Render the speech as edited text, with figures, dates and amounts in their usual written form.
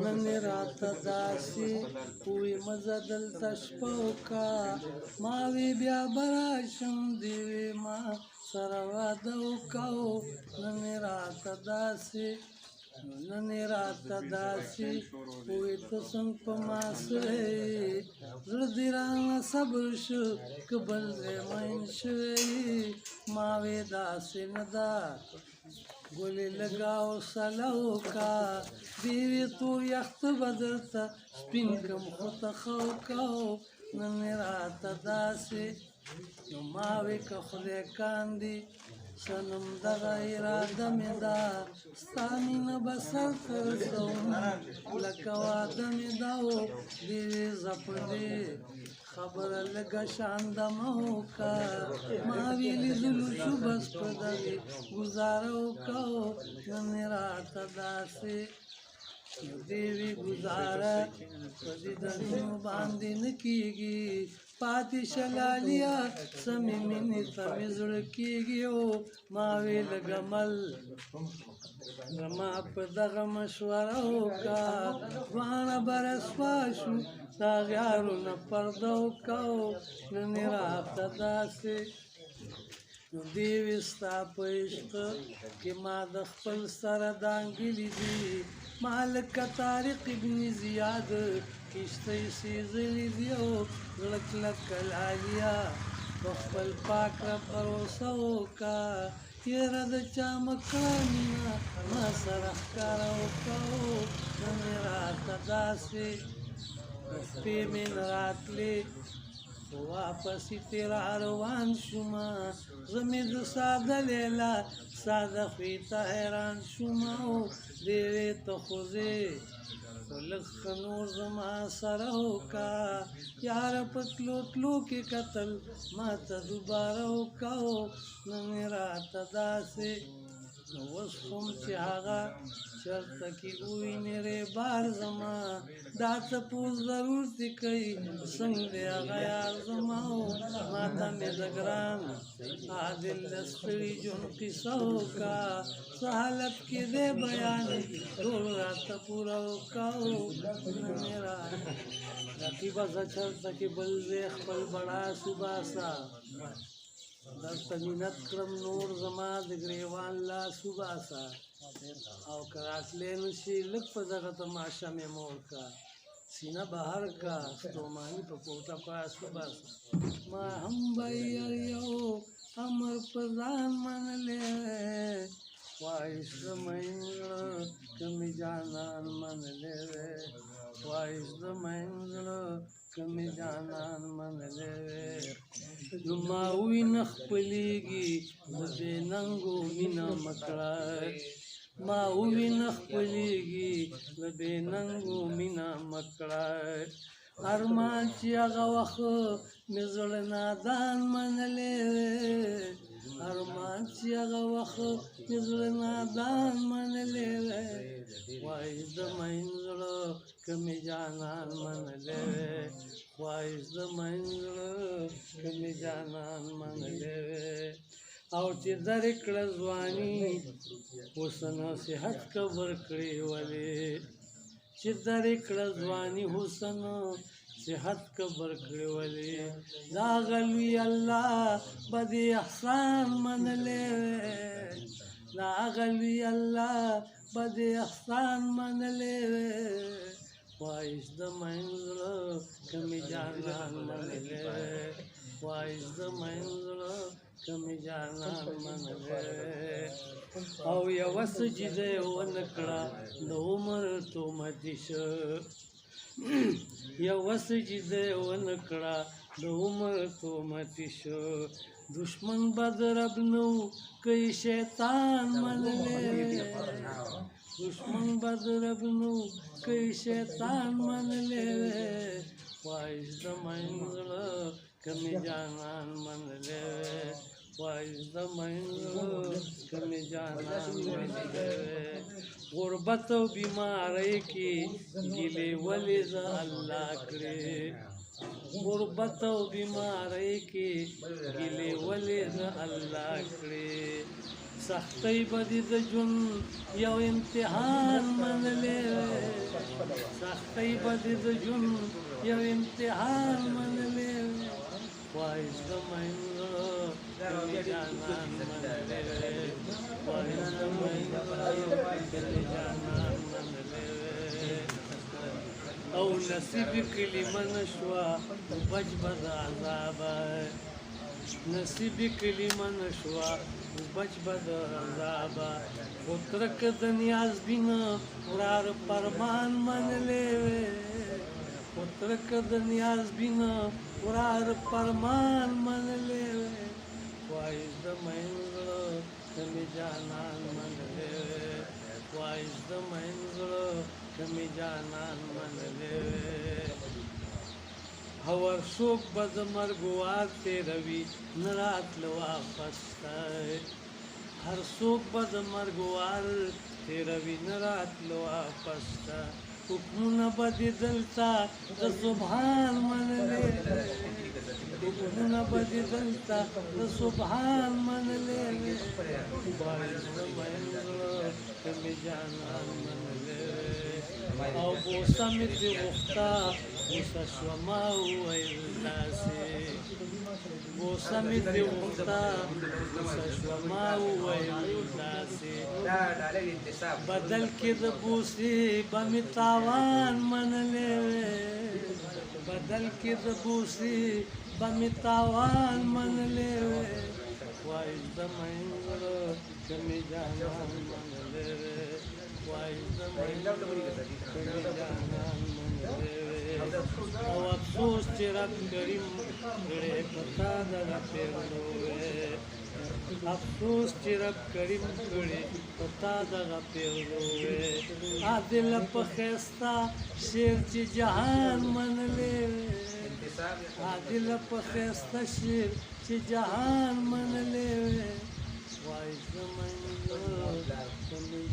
نن راته داسې وي مزه دلته شپه وکړه ما وی بیا به راشم دې وې ما سره واده وکړو نن راته داسې وي ته څنګه په ما سوی زړه دې رانه صبر شو که بل ځای مین شوی ما وی داسې نه ده ګلې لګاو سلو کا دیوی تو یخت بدلتا سپین کم خود خوکاو نن راته داسې نو ماوی که خدای کاندي سنم دغه اراده مې ده ستا مینه به سر ته رسوم لکه واده مې ده و دیوی زپدې خبره لږه شانده مه وکړه ما وی لیدلو شو بس په دغې ګزاره وکړو نن راته داسې نو دیوی ګزاره په دې دردونو باندې نه کېږي پاتې شلالیا سمې مینې ته مې زړه کېږي او ما وی لږه مل زما په دغه مشوره وکړه دواړه به رسوا شو دا غیارونه پرده وکړو نن راته داسې نو دیوی ستا په عشق کې ما د خپل سره دانګلي دي ما لکه طارق ابن زیاد کشتۍ سیزلي دي او زړه کلکه لالیا په خپل پاک رب بروسه وکړه یره د چا مه کړه مینه ما سره ښکاره وکړو نن راته داسې شپې مې نه راتلې واپسی تیرا روان شما زمې د ساده لیلا ساده خوی ته حیران شما او دیوې ته خوځې خو لږ ښه نور زما سره وکړه یاره په تلو تلو کې کتل ما ته دوباره وکړو نن راته داسې نو اوس کوم چې هغه چرته کې ووینې ریبار زما دا تپوس ضرور دې کوي څنګه دی هغه یار زما او ما ته مې د ګران عادل د ستړي ژوند قصه وکړه څه حالت کې دی بیان ټول راته پوره وکړو نن رقیبه زه چرته کې بل ځای خپل بړا وباسه درته مینت کړم نور زما د ګریوان لاس وباسه او که راتلی نه شي لږ په دغه تماشه مې موړ کړه سینه بهر کړه ستوماني په کوټه پاس وباسه ما هم به یو امر په ځان منلی خواهش د مین زړه که مې جانان منلی وی خواهش د مین زړه که مې جانان منلی وی نو ما وی نه خپلېږي د بې ننګو مینه مه کړه ما وی نه خپلېږي د بې ننګو مینه مه کړه ارمان چې هغه وخت مې زړه نادان منلی وی ارمان چې هغه وخت مې زړه نادان منلی وی خواهش د مین زړه که مې جانان منلی وی خواهش د مین زړه که مې جانان منلی وی او چې درې کړه ځواني حسن او صحت قبر کړې ولې چې درې کړه ځواني حسن صحت قبر کړې ولې دا غلوي الله به دې احسان منلی وی دا غلوي الله به دې احسان منلی وی خواهش د مین زړه که مې جانان منلی وی خواهش د مین زړه که مې جانان منلی او یوه سجده یې ونه کړه د عمر تومتي شه یوه سجده یې ونه کړه د عمر تومتي شه دشمن به د رب نه و که یې شیطان منلی دشمن به د رب نه و که یې شیطان منلی وی خواهش د مین زړه که مې جانان منلی وی خواهش د مین زړه که مې جانان منلی وی غربت او بیماری کې ګیلې ولې زه الله کړې غربت او بیماری کې ګیلې ولې زه الله کړې سختۍ به دې د ژوند یو امتحان منلی وې سختۍ به دې د ژوند یو امتحان منلی وې خواهش د میندو کلی جانان منلی وې خواهش د میندو کلی جانان منلی وې او نصیب کلمه نشوه بچ به د عذابه نصیب کلمه نشوه بچ به د عذابه خو ترک د نیاز بینه ورار فرمان منلی وې خو ترک د نیاز بینه ورار فرمان منلی وې خواهش د میندو کمی جانان منلی وې خواهش د میندو کمی جانان منلی وې هور څوک به د مرګ وار تېروي نه راتله واپس ته هر څوک به د مرګ وار تېروي نه راتله واپس ته حکمونه به دې دلته د سبحان منلی حکمونه به دې دلته د سبحان منلی وې خواهش د میندو کمی جانان منلی وې او بوسه مې ترې غوښته بوسه شومه وویل داسې بوسه مې ترې غوښته بوسه شومه وویل داسې بدل کې د بوسې به مې تاوان منلی وې بدل کې د بوسې به مې تاوان منلی وې خواهش د میندو کمی جانان منلی وې خواهش د میندو کمی جانان منلی وې او افسوس چې رب کریم کړی په تا دغه پیغلو وې افسوس چې رب کریم کړی په تا دغه پیغلو وې عادله په ښایسته شعر چې جهان منلی وې عادله په ښایسته شعر چې جهان منلی وې خواهش د میندو کمی